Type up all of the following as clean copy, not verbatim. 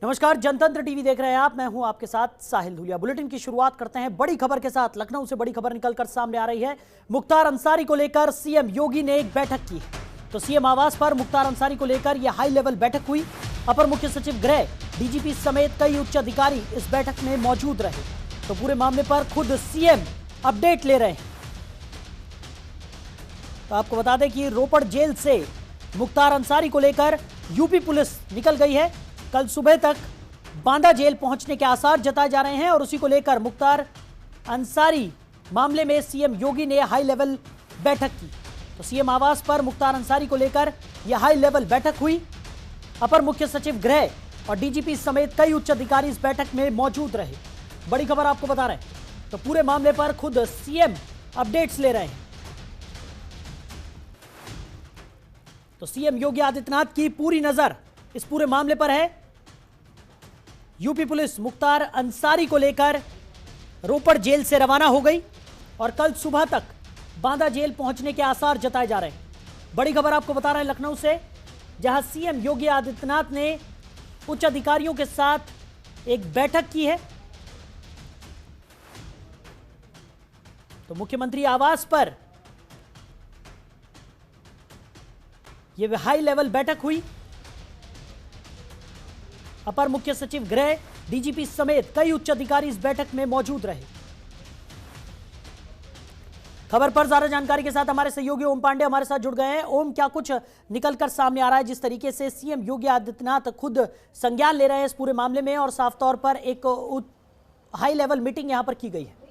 नमस्कार, जनतंत्र टीवी देख रहे हैं आप। मैं हूं आपके साथ साहिल धुलिया। बुलेटिन की शुरुआत करते हैं बड़ी खबर के साथ। लखनऊ से बड़ी खबर निकलकर सामने आ रही है। मुख्तार अंसारी को लेकर सीएम योगी ने एक बैठक की है। तो सीएम आवास पर मुख्तार अंसारी को लेकर यह हाई लेवल बैठक हुई। अपर मुख्य सचिव गृह, डीजीपी समेत कई उच्च अधिकारी इस बैठक में मौजूद रहे। तो पूरे मामले पर खुद सीएम अपडेट ले रहे हैं। तो आपको बता दें कि रोपड़ जेल से मुख्तार अंसारी को लेकर यूपी पुलिस निकल गई है। कल सुबह तक बांदा जेल पहुंचने के आसार जताए जा रहे हैं और उसी को लेकर मुख्तार अंसारी मामले में सीएम योगी ने हाई लेवल बैठक की। तो सीएम आवास पर मुख्तार अंसारी को लेकर यह हाई लेवल बैठक हुई। अपर मुख्य सचिव गृह और डीजीपी समेत कई उच्च अधिकारी इस बैठक में मौजूद रहे। बड़ी खबर आपको बता रहे हैं। तो पूरे मामले पर खुद सीएम अपडेट्स ले रहे हैं। तो सीएम योगी आदित्यनाथ की पूरी नजर इस पूरे मामले पर है। यूपी पुलिस मुख्तार अंसारी को लेकर रोपड़ जेल से रवाना हो गई और कल सुबह तक बांदा जेल पहुंचने के आसार जताए जा रहे हैं। बड़ी खबर आपको बता रहे हैं लखनऊ से, जहां सीएम योगी आदित्यनाथ ने उच्च अधिकारियों के साथ एक बैठक की है। तो मुख्यमंत्री आवास पर यह हाई लेवल बैठक हुई। अपर मुख्य सचिव गृह, डीजीपी समेत कई उच्च अधिकारी इस बैठक में मौजूद रहे। खबर पर ज्यादा जानकारी के साथ हमारे सहयोगी ओम पांडे हमारे साथ जुड़ गए हैं। ओम, क्या कुछ निकलकर सामने आ रहा है? जिस तरीके से सीएम योगी आदित्यनाथ खुद संज्ञान ले रहे हैं इस पूरे मामले में और साफ तौर पर एक हाई लेवल मीटिंग यहां पर की गई है।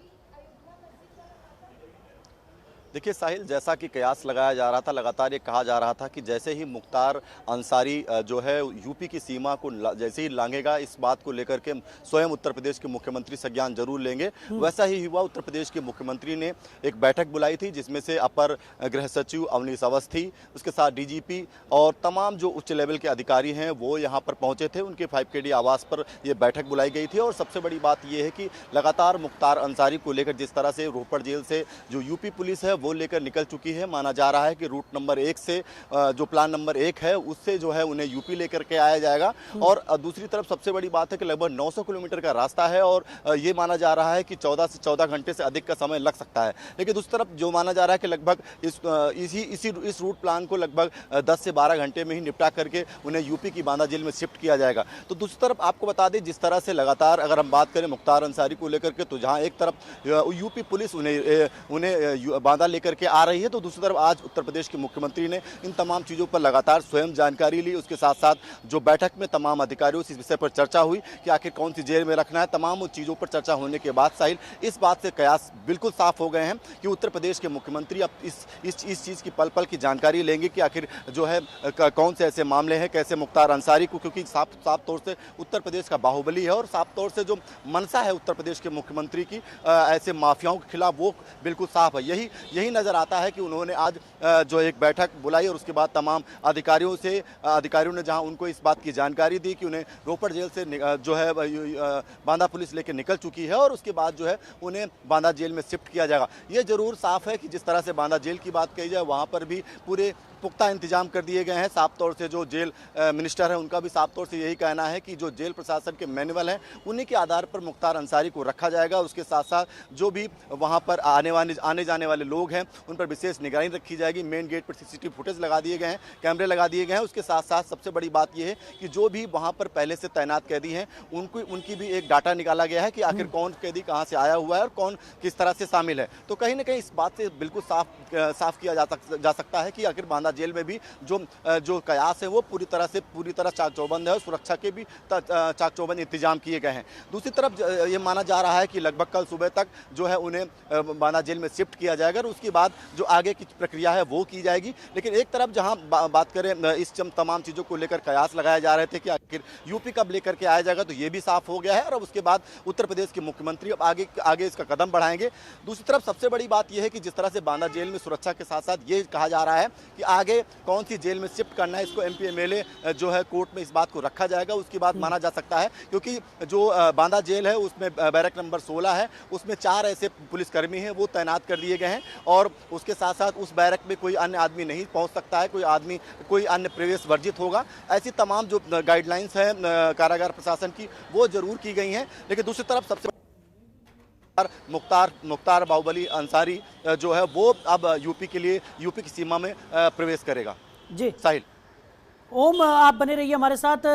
देखिए साहिल, जैसा कि कयास लगाया जा रहा था, लगातार ये कहा जा रहा था कि जैसे ही मुख्तार अंसारी जो है यूपी की सीमा को जैसे ही लांघेगा, इस बात को लेकर के स्वयं उत्तर प्रदेश के मुख्यमंत्री संज्ञान जरूर लेंगे। वैसा ही हुआ। उत्तर प्रदेश के मुख्यमंत्री ने एक बैठक बुलाई थी जिसमें से अपर गृह सचिव अवनीश अवस्थी, उसके साथ डीजीपी और तमाम जो उच्च लेवल के अधिकारी हैं वो यहाँ पर पहुँचे थे। उनके 5KD आवास पर ये बैठक बुलाई गई थी। और सबसे बड़ी बात यह है कि लगातार मुख्तार अंसारी को लेकर जिस तरह से रोपड़ जेल से जो यूपी पुलिस है वो लेकर निकल चुकी है, माना जा रहा है कि रूट नंबर 1 से जो प्लान नंबर 1 है उससे जो है उन्हें यूपी लेकर के आया जाएगा। और दूसरी तरफ सबसे बड़ी बात है कि लगभग 900 किलोमीटर का रास्ता है और ये माना जा रहा है कि 14 से 14 घंटे से अधिक का समय लग सकता है। लेकिन दूसरी तरफ जो माना जा रहा है कि लगभग इस रूट प्लान को लगभग 10 से 12 घंटे में ही निपटा करके उन्हें यूपी की बांदा जेल में शिफ्ट किया जाएगा। तो दूसरी तरफ आपको बता दें, जिस तरह से लगातार अगर हम बात करें मुख्तार अंसारी को लेकर के, तो जहाँ एक तरफ यूपी पुलिस उन्हें बांदा लेकर के आ रही है, तो दूसरी तरफ आज उत्तर प्रदेश के मुख्यमंत्री ने इन तमाम चीज़ों पर लगातार स्वयं जानकारी ली। उसके साथ साथ जो बैठक में तमाम अधिकारियों से इस विषय पर चर्चा हुई कि आखिर कौन सी जेल में रखना है, तमाम चीज़ों पर चर्चा होने के बाद साहिल इस बात से कयास बिल्कुल साफ हो गए हैं कि उत्तर प्रदेश के मुख्यमंत्री अब इस चीज़ की पल पल की जानकारी लेंगे कि आखिर जो है कौन से ऐसे मामले हैं, कैसे मुख्तार अंसारी को, क्योंकि साफ तौर से उत्तर प्रदेश का बाहुबली है और साफ तौर से जो मनसा है उत्तर प्रदेश के मुख्यमंत्री की ऐसे माफियाओं के खिलाफ वो बिल्कुल साफ है। यही नज़र आता है कि उन्होंने आज जो एक बैठक बुलाई और उसके बाद तमाम अधिकारियों ने जहां उनको इस बात की जानकारी दी कि उन्हें रोपड़ जेल से जो है बांदा पुलिस लेकर निकल चुकी है और उसके बाद जो है उन्हें बांदा जेल में शिफ्ट किया जाएगा। ये जरूर साफ है कि जिस तरह से बांदा जेल की बात कही जाए, वहाँ पर भी पूरे पुख्ता इंतजाम कर दिए गए हैं। साफ तौर से जो जेल मिनिस्टर है उनका भी साफ तौर से यही कहना है कि जो जेल प्रशासन के मैनुअल हैं उन्हीं के आधार पर मुख्तार अंसारी को रखा जाएगा। उसके साथ साथ जो भी वहां पर आने जाने वाले लोग हैं उन पर विशेष निगरानी रखी जाएगी। मेन गेट पर CCTV फुटेज लगा दिए गए हैं, कैमरे लगा दिए गए हैं। उसके साथ साथ सबसे बड़ी बात यह है कि जो भी वहाँ पर पहले से तैनात कैदी हैं उनकी भी एक डाटा निकाला गया है कि आखिर कौन कैदी कहाँ से आया हुआ है और कौन किस तरह से शामिल है। तो कहीं ना कहीं इस बात से बिल्कुल साफ किया जा सकता है कि आखिर बांदा जेल में भी जो कयास है वो पूरी तरह चाक चौबंद है और सुरक्षा के भी चाक चौबंद इंतजाम किए गए हैं। दूसरी तरफ ये माना जा रहा है कि लगभग कल सुबह तक जो है उन्हें बांदा जेल में शिफ्ट किया जाएगा और उसके बाद जो आगे की प्रक्रिया है वो की जाएगी। लेकिन एक तरफ जहां बात करें इस तमाम चीज़ों को लेकर कयास लगाए जा रहे थे कि आखिर यूपी कब लेकर के आया जाएगा, तो ये भी साफ हो गया है और अब उसके बाद उत्तर प्रदेश के मुख्यमंत्री अब आगे इसका कदम बढ़ाएंगे। दूसरी तरफ सबसे बड़ी बात यह है कि जिस तरह से बांदा जेल में सुरक्षा के साथ साथ ये कहा जा रहा है कि आगे कौन सी जेल में शिफ्ट करना है इसको MP MLA जो है कोर्ट में इस बात को रखा जाएगा, उसकी बात माना जा सकता है। क्योंकि जो बांदा जेल है उसमें बैरक नंबर 16 है, उसमें 4 ऐसे पुलिसकर्मी हैं वो तैनात कर दिए गए हैं और उसके साथ साथ उस बैरक में कोई अन्य आदमी नहीं पहुंच सकता है, कोई अन्य प्रवेश वर्जित होगा। ऐसी तमाम जो गाइडलाइंस हैं कारागार प्रशासन की वो जरूर की गई हैं। लेकिन दूसरी तरफ सबसे मुख्तार बाहुबली अंसारी जो है वो अब यूपी की सीमा में प्रवेश करेगा। जी साहिल। ओम, आप बने रहिए हमारे साथ।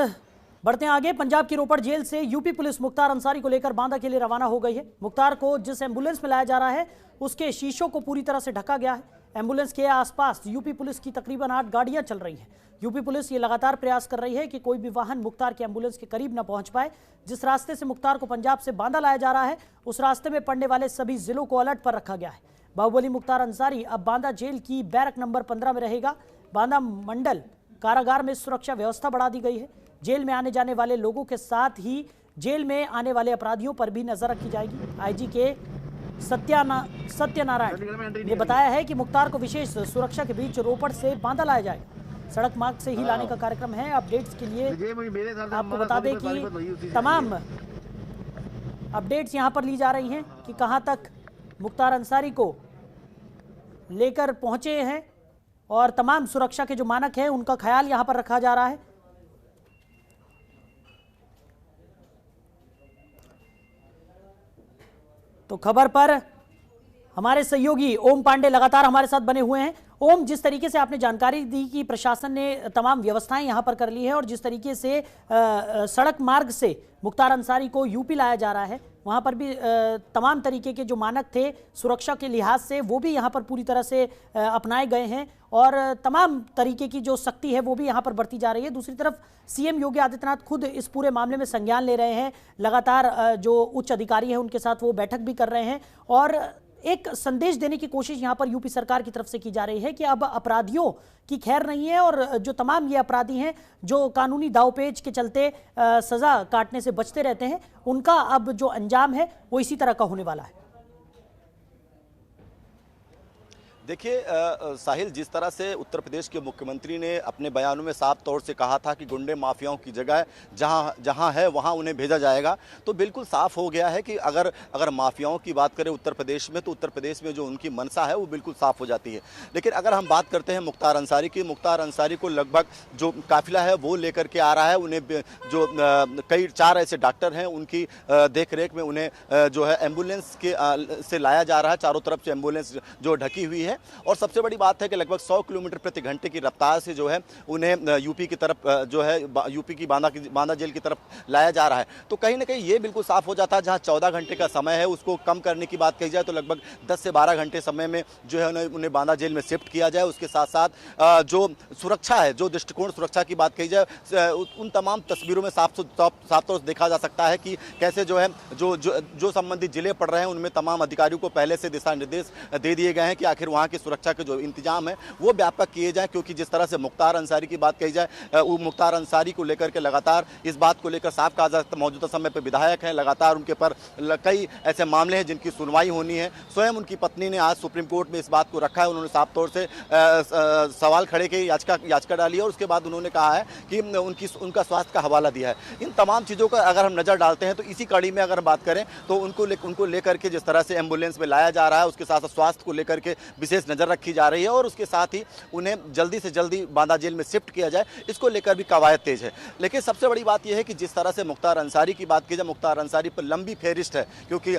बढ़ते हैं आगे। पंजाब की रोपड़ जेल से यूपी पुलिस मुख्तार अंसारी को लेकर बांदा के लिए रवाना हो गई है। मुख्तार को जिस एम्बुलेंस में लाया जा रहा है उसके शीशों को पूरी तरह से ढका गया है। एम्बुलेंस के आसपास यूपी पुलिस की तकरीबन 8 गाड़ियां चल रही हैं। यूपी पुलिस ये लगातार प्रयास कर रही है कि कोई भी वाहन मुख्तार के एम्बुलेंस के करीब न पहुंच पाए। जिस रास्ते से मुख्तार को पंजाब से बांदा लाया जा रहा है उस रास्ते में पड़ने वाले सभी जिलों को अलर्ट पर रखा गया है। बाहुबली मुख्तार अंसारी अब बांदा जेल की बैरक नंबर 15 में रहेगा। बांदा मंडल कारागार में सुरक्षा व्यवस्था बढ़ा दी गई है। जेल में आने जाने वाले लोगों के साथ ही जेल में आने वाले अपराधियों पर भी नजर रखी जाएगी। IG के सत्यनारायण ने बताया है कि मुख्तार को विशेष सुरक्षा के बीच रोपड़ से बांदा लाया जाएगा। सड़क मार्ग से ही लाने का कार्यक्रम है। अपडेट्स के लिए आपको बता दें कि तमाम अपडेट्स यहां पर ली जा रही हैं कि कहां तक मुख्तार अंसारी को लेकर पहुंचे हैं और तमाम सुरक्षा के जो मानक हैं उनका ख्याल यहां पर रखा जा रहा है। तो खबर पर हमारे सहयोगी ओम पांडे लगातार हमारे साथ बने हुए हैं। ओम, जिस तरीके से आपने जानकारी दी कि प्रशासन ने तमाम व्यवस्थाएं यहां पर कर ली है और जिस तरीके से सड़क मार्ग से मुख्तार अंसारी को यूपी लाया जा रहा है वहां पर भी तमाम तरीके के जो मानक थे सुरक्षा के लिहाज से वो भी यहां पर पूरी तरह से अपनाए गए हैं और तमाम तरीके की जो सख्ती है वो भी यहां पर बढ़ती जा रही है। दूसरी तरफ CM योगी आदित्यनाथ खुद इस पूरे मामले में संज्ञान ले रहे हैं। लगातार जो उच्च अधिकारी हैं उनके साथ वो बैठक भी कर रहे हैं और एक संदेश देने की कोशिश यहां पर यूपी सरकार की तरफ से की जा रही है कि अब अपराधियों की खैर नहीं है और जो तमाम ये अपराधी हैं जो कानूनी दावपेच के चलते सजा काटने से बचते रहते हैं उनका अब जो अंजाम है वो इसी तरह का होने वाला है। देखिए साहिल, जिस तरह से उत्तर प्रदेश के मुख्यमंत्री ने अपने बयानों में साफ तौर से कहा था कि गुंडे माफियाओं की जगह जहां है वहां उन्हें भेजा जाएगा, तो बिल्कुल साफ हो गया है कि अगर माफियाओं की बात करें उत्तर प्रदेश में तो उत्तर प्रदेश में जो उनकी मंशा है वो बिल्कुल साफ हो जाती है। लेकिन अगर हम बात करते हैं मुख्तार अंसारी की, मुख्तार अंसारी को लगभग जो काफिला है वो लेकर के आ रहा है। उन्हें जो कई 4 ऐसे डॉक्टर हैं उनकी देख रेख में उन्हें जो है एम्बुलेंस के से लाया जा रहा है। चारों तरफ से एम्बुलेंस जो ढकी हुई है और सबसे बड़ी बात है कि लगभग 100 किलोमीटर प्रति घंटे की रफ्तार से जो है उन्हें यूपी की तरफ जो है यूपी की बांदा जेल की तरफ लाया जा रहा है। तो कहीं ना कहीं ये बिल्कुल साफ हो जाता है जहां 14 घंटे का समय है उसको कम करने की बात कही जाए तो लगभग 10 से 12 घंटे समय में जो है उन्हें बांदा जेल में शिफ्ट किया जाए। उसके साथ साथ जो सुरक्षा है, जो दृष्टिकोण सुरक्षा की बात कही जाए, उन तमाम तस्वीरों में साफ तौर से देखा जा सकता है कि कैसे जो है जो संबंधित जिले पड़ रहे हैं उनमें तमाम अधिकारियों को पहले से दिशा निर्देश दे दिए गए हैं कि आखिर वहाँ की सुरक्षा के जो इंतजाम है वो व्यापक किए जाए। क्योंकि जिस तरह से मुख्तार अंसारी की बात कही जाए, वो मुख्तार अंसारी को लेकर के लगातार इस बात को लेकर साफ कहा जाता है मौजूदा समय पर विधायक हैं, लगातार उनके पर कई ऐसे मामले हैं जिनकी सुनवाई होनी है। स्वयं उनकी पत्नी ने आज सुप्रीम कोर्ट में इस बात को रखा है। उन्होंने साफ तौर से सवाल खड़े के याचिका डाली है और उसके बाद उन्होंने कहा है कि उनका स्वास्थ्य का हवाला दिया है। इन तमाम चीज़ों का अगर हम नज़र डालते हैं तो इसी कड़ी में अगर बात करें तो उनको लेकर के जिस तरह से एम्बुलेंस में लाया जा रहा है उसके साथ साथ स्वास्थ्य को लेकर के विशेष नज़र रखी जा रही है और उसके साथ ही उन्हें जल्दी से जल्दी बांदा जेल में शिफ्ट किया जाए, इसको लेकर भी कवायद तेज है। लेकिन सबसे बड़ी बात यह है कि जिस तरह से मुख्तार अंसारी की बात की जाए, मुख्तार अंसारी पर लंबी फेरिस्ट है क्योंकि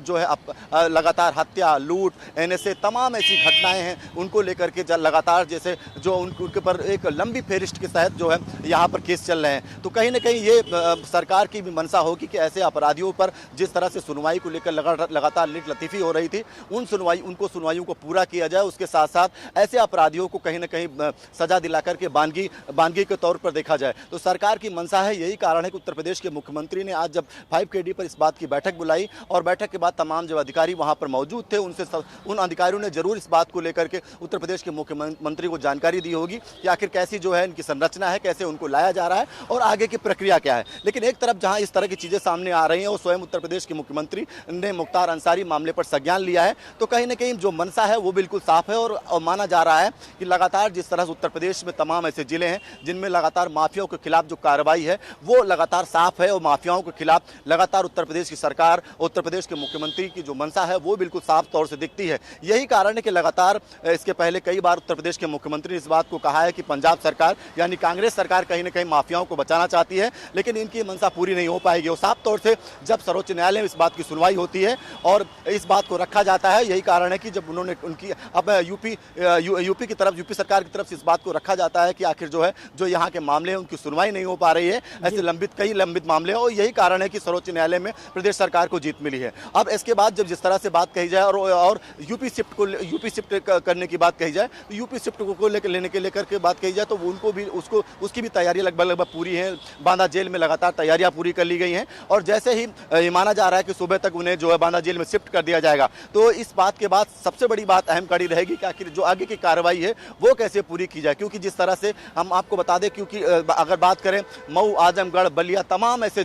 जो है लगातार हत्या, लूट, NSA तमाम ऐसी घटनाएं हैं उनको लेकर के लगातार जैसे जो उनके पर एक लंबी फेरिस्ट के तहत जो है यहाँ पर केस चल रहे हैं। तो कहीं ना कहीं ये सरकार की भी मंशा होगी कि ऐसे अपराधियों पर जिस तरह से सुनवाई को लेकर लगातार लीट लतीफ़ी हो रही थी उनको सुनवाइयों को पूरा किया जाए। उसके साथ साथ ऐसे अपराधियों को कहीं ना कहीं सजा दिला करके बानगी के तौर पर देखा जाए। तो सरकार की मंशा है। यही कारण है कि उत्तर प्रदेश के मुख्यमंत्री ने आज जब 5KD पर इस बात की बैठक बुलाई और बैठक के बाद तमाम जो अधिकारी वहां पर मौजूद थे उन अधिकारियों ने जरूर इस बात को लेकर के उत्तर प्रदेश के मुख्यमंत्री को जानकारी दी होगी कि आखिर कैसी जो है इनकी संरचना है, कैसे उनको लाया जा रहा है और आगे की प्रक्रिया क्या है। लेकिन एक तरफ जहां इस तरह की चीजें सामने आ रही हैं और स्वयं उत्तर प्रदेश के मुख्यमंत्री ने मुख्तार अंसारी मामले पर संज्ञान लिया है, तो कहीं ना कहीं जो मंशा है वो बिल्कुल साफ है और माना जा रहा है कि लगातार जिस तरह से उत्तर प्रदेश में तमाम ऐसे जिले हैं जिनमें लगातार माफियाओं के खिलाफ जो कार्रवाई है वो लगातार साफ है और माफियाओं के खिलाफ लगातार उत्तर प्रदेश की सरकार, उत्तर प्रदेश के मुख्यमंत्री की जो मंशा है वो बिल्कुल साफ तौर से दिखती है। यही कारण है कि लगातार इसके पहले कई बार उत्तर प्रदेश के मुख्यमंत्री ने इस बात को कहा है कि पंजाब सरकार यानी कांग्रेस सरकार कहीं ना कहीं माफियाओं को बचाना चाहती है, लेकिन इनकी मंशा पूरी नहीं हो पाएगी। और साफ तौर से जब सर्वोच्च न्यायालय में इस बात की सुनवाई होती है और इस बात को रखा जाता है, यही कारण है कि जब उन्होंने उनकी अब यूपी की तरफ, यूपी सरकार की तरफ से इस बात को रखा जाता है कि आखिर जो है जो यहाँ के मामले हैं उनकी सुनवाई नहीं हो पा रही है। ऐसे कई लंबित मामले हैं और यही कारण है कि सर्वोच्च न्यायालय में प्रदेश सरकार को जीत मिली है। अब इसके बाद जब जिस तरह से बात कही जाए और यूपी शिफ्ट करने की बात कही जाए तो यूपी शिफ्ट को लेकर के बात कही जाए तो उनको भी उसकी भी तैयारी लगभग पूरी है। बांदा जेल में लगातार तैयारियां पूरी कर ली गई हैं और जैसे ही माना जा रहा है कि सुबह तक उन्हें जो है बांदा जेल में शिफ्ट कर दिया जाएगा, तो इस बात के बाद सबसे बड़ी बात अहम कड़ी रहेगी कि आखिर जो आगे की कार्रवाई है वो कैसे पूरी की जाए। क्योंकि जिस तरह से हम आपको बता दें, क्योंकि अगर बात करें मऊ, आजमगढ़, बलिया, तमाम ऐसे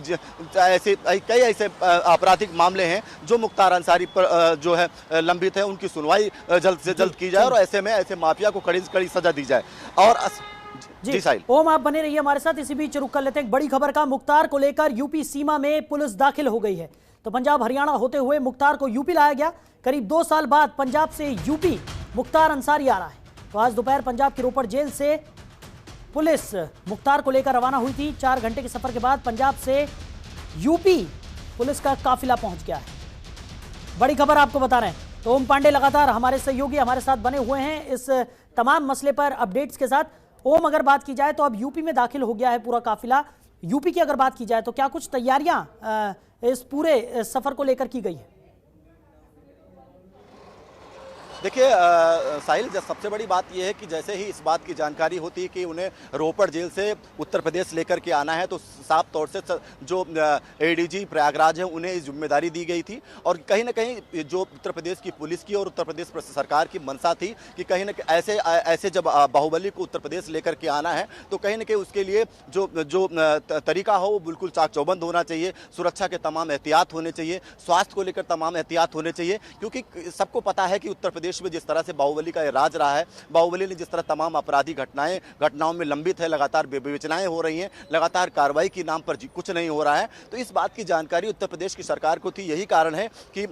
कई ऐसे आपराधिक मामले हैं जो मुख्तार अंसारी पर जो है लंबित है, उनकी सुनवाई जल्द से जल्द की जाए और ऐसे में ऐसे माफिया को कड़ी से कड़ी सजा दी जाए। और जी साहिल, ओम आप बने रहिए हमारे साथ। इसी बीच रुक कर लेते हैं बड़ी खबर का। मुख्तार को लेकर यूपी सीमा में पुलिस दाखिल हो गई है। तो पंजाब हरियाणा होते हुए मुख्तार को यूपी लाया गया। करीब 2 साल बाद पंजाब से यूपी मुख्तार अंसारी आ रहा है। तो आज दोपहर पंजाब की रोपड़ जेल से पुलिस मुख्तार को लेकर रवाना हुई थी। 4 घंटे के सफर के बाद पंजाब से यूपी पुलिस का काफिला पहुंच गया है। बड़ी खबर आपको बता रहे हैं। तो ओम पांडे लगातार हमारे सहयोगी हमारे साथ बने हुए हैं इस तमाम मसले पर अपडेट्स के साथ। ओम, अगर बात की जाए तो अब यूपी में दाखिल हो गया है पूरा काफिला। यूपी की अगर बात की जाए तो क्या कुछ तैयारियां इस पूरे सफर को लेकर की गई है? देखिए साहिल, सबसे बड़ी बात यह है कि जैसे ही इस बात की जानकारी होती है कि उन्हें रोपड़ जेल से उत्तर प्रदेश लेकर के आना है, तो साफ तौर से जो एडीजी प्रयागराज है उन्हें इस जिम्मेदारी दी गई थी। और कहीं ना कहीं जो उत्तर प्रदेश की पुलिस की और उत्तर प्रदेश सरकार की मंशा थी कि कहीं ना कहीं ऐसे जब बाहुबली को उत्तर प्रदेश लेकर के आना है तो कहीं ना कहीं उसके लिए जो तरीका हो वो बिल्कुल चाक चौबंद होना चाहिए। सुरक्षा के तमाम एहतियात होने चाहिए, स्वास्थ्य को लेकर तमाम एहतियात होने चाहिए। क्योंकि सबको पता है कि उत्तर प्रदेश में जिस तरह से बाहुबली का राज रहा है, बाहुबली ने जिस तरह तमाम आपराधिक घटनाओं में लंबित है, लगातार विवेचनाएं हो रही हैं, लगातार कार्रवाई के नाम पर कुछ नहीं हो रहा है। तो इस बात की जानकारी उत्तर प्रदेश की सरकार को थी। यही कारण है कि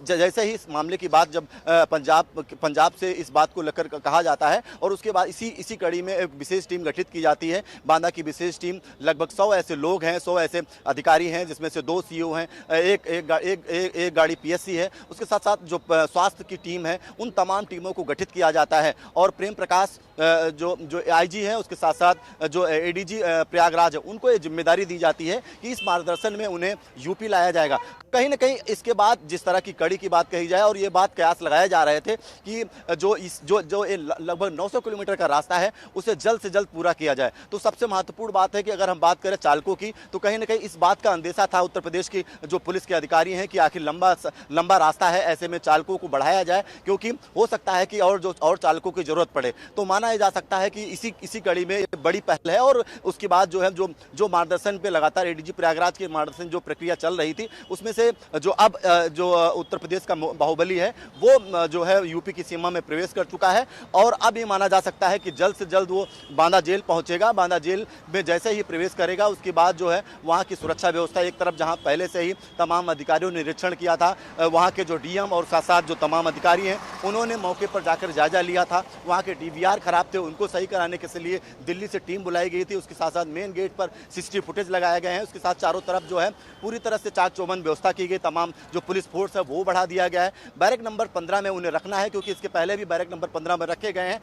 जैसे ही इस मामले की बात जब पंजाब से इस बात को लेकर कहा जाता है और उसके बाद इसी कड़ी में एक विशेष टीम गठित की जाती है। बांदा की विशेष टीम, लगभग 100 ऐसे लोग हैं, 100 ऐसे अधिकारी हैं, जिसमें से 2 सीओ हैं, एक गाड़ी पीएससी है, उसके साथ साथ जो स्वास्थ्य की टीम है उन तमाम टीमों को गठित किया जाता है। और प्रेम प्रकाश जो आईजी है, उसके साथ साथ जो एडीजी प्रयागराज है, उनको ये जिम्मेदारी दी जाती है कि इस मार्गदर्शन में उन्हें यूपी लाया जाएगा। कहीं ना कहीं इसके बाद जिस तरह की कड़ी की बात कही जाए और ये बात कयास लगाए जा रहे थे कि जो लगभग 900 किलोमीटर का रास्ता है उसे जल्द से जल्द पूरा किया जाए। तो सबसे महत्वपूर्ण बात है कि अगर हम बात करें चालकों की, तो कहीं ना कहीं इस बात का अंदेशा था उत्तर प्रदेश की जो पुलिस के अधिकारी हैं कि आखिर लंबा रास्ता है, ऐसे में चालकों को बढ़ाया जाए, क्योंकि हो सकता है कि और चालकों की जरूरत पड़े। तो माना जा सकता है कि इसी कड़ी में बड़ी पहल है। और उसके बाद जो है जो मार्गदर्शन पे लगातार एडीजी प्रयागराज के मार्गदर्शन जो प्रक्रिया चल रही थी, उसमें से जो उत्तर प्रदेश का बाहुबली है वो जो है यूपी की सीमा में प्रवेश कर चुका है। और अब ये माना जा सकता है कि जल्द से जल्द वो बांदा जेल पहुंचेगा। बांदा जेल में जैसे ही प्रवेश करेगा उसके बाद जो है वहाँ की सुरक्षा व्यवस्था, एक तरफ जहाँ पहले से ही तमाम अधिकारियों ने निरीक्षण किया था, वहाँ के जो डीएम और साथ साथ जो तमाम अधिकारी हैं उन्होंने मौके पर जाकर जायजा लिया था। वहाँ के डीवीआर खराब थे, उनको सही कराने के लिए दिल्ली से टीम बुलाई गई थी। उसके साथ साथ मेन गेट पर सीसीटीवी फुटेज लगाए गए हैं। उसके साथ चारों तरफ जो है पूरी तरह से चाक चौबंद व्यवस्था की गई। तमाम जो पुलिस फोर्स है वो बढ़ा दिया गया है। बैरक नंबर 15 में उन्हें रखना है, क्योंकि इसके पहले भी बैरक नंबर 15 में रखे गए हैं।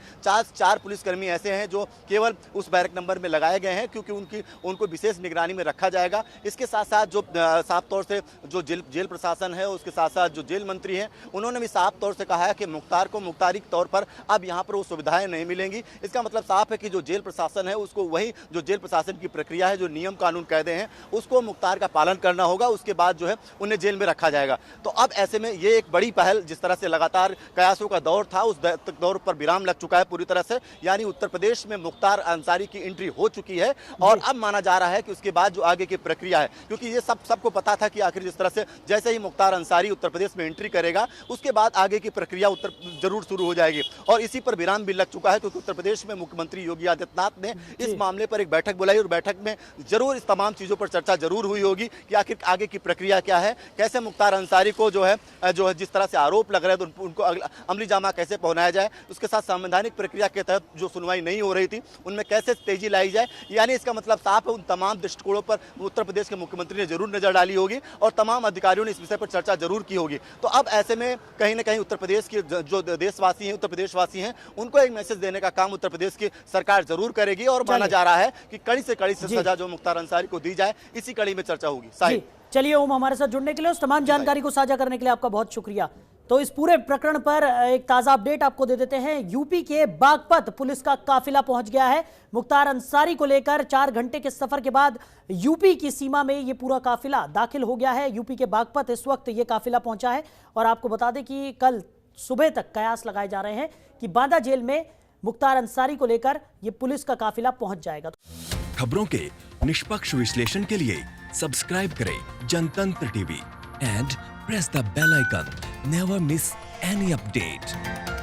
चार पुलिसकर्मी ऐसे हैं जो केवल उस बैरक नंबर में लगाए गए हैं, क्योंकि उनको विशेष निगरानी में रखा जाएगा। इसके साथ साथ जो साफ तौर से जो जेल प्रशासन है, उसके साथ साथ जो जेल मंत्री हैं, उन्होंने भी साफ तौर से कहा है कि मुख्तार को मुख्तारी के तौर पर अब यहाँ पर वो सुविधाएं नहीं मिलेंगी। इसका मतलब साफ है कि जो जेल प्रशासन है उसको वही जो जेल प्रशासन की प्रक्रिया है, जो नियम कानून कायदे हैं, उसको मुख्तार का पालन करना होगा। उसके बाद जो है उन्हें जेल में रखा जाएगा। तो अब ऐसे में ये एक बड़ी पहल, जिस तरह से लगातार कयासों का दौर था, उस दौर पर विराम लग चुका है पूरी तरह से। यानी उत्तर प्रदेश में मुख्तार अंसारी की एंट्री हो चुकी है और अब माना जा रहा है कि उसके बाद जो आगे की प्रक्रिया है, क्योंकि ये सबको पता था कि आखिर जिस तरह से जैसे ही मुख्तार अंसारी उत्तर प्रदेश में एंट्री करेगा उसके बाद आगे की प्रक्रिया प्रक्रिया जरूर शुरू हो जाएगी। और इसी पर विराम भी लग चुका है, क्योंकि उत्तर प्रदेश में मुख्यमंत्री योगी आदित्यनाथ ने इस मामले पर एक बैठक बुलाई और बैठक में जरूर इस तमाम चीजों पर चर्चा जरूर हुई होगी कि आखिर आगे की प्रक्रिया क्या है, कैसे मुख्तार अंसारी को जो है जिस तरह से आरोप लग रहे थे उनको अमली जामा कैसे पहुंचाया जाए, उसके साथ संवैधानिक प्रक्रिया के तहत जो सुनवाई नहीं हो रही थी उनमें कैसे तेजी लाई जाए। यानी इसका मतलब साफ है, उन तमाम दृष्टिकोणों पर उत्तर प्रदेश के मुख्यमंत्री ने जरूर नजर डाली होगी और तमाम अधिकारियों ने इस विषय पर चर्चा जरूर की होगी। तो अब ऐसे में कहीं ना कहीं उत्तर प्रदेश के जो देशवासी हैं, उत्तर प्रदेशवासी हैं, उनको एक मैसेज देने का काम उत्तर प्रदेश की सरकार जरूर करेगी और माना जा रहा है कि कड़ी से कड़ी सजा जो मुख्तार अंसारी को दी जाए, इसी कड़ी में चर्चा होगी। साहिब, चलिए ओम, हमारे साथ जुड़ने के लिए, उस तमाम जानकारी को साझा करने के लिए आपका बहुत शुक्रिया। तो इस पूरे प्रकरण पर एक ताजा अपडेट आपको दे देते हैं। यूपी के बागपत पुलिस का काफिला पहुंच गया है। मुख्तार अंसारी को लेकर 4 घंटे के सफर के बाद यूपी की सीमा में यह पूरा काफिला दाखिल हो गया है। यूपी के बागपत इस वक्त यह काफिला पहुंचा है और आपको बता दें कि कल सुबह तक कयास लगाए जा रहे हैं कि बांदा जेल में मुख्तार अंसारी को लेकर यह पुलिस का काफिला पहुंच जाएगा। खबरों के निष्पक्ष विश्लेषण के लिए सब्सक्राइब करें Jantantra TV and press the bell icon. Never miss any update.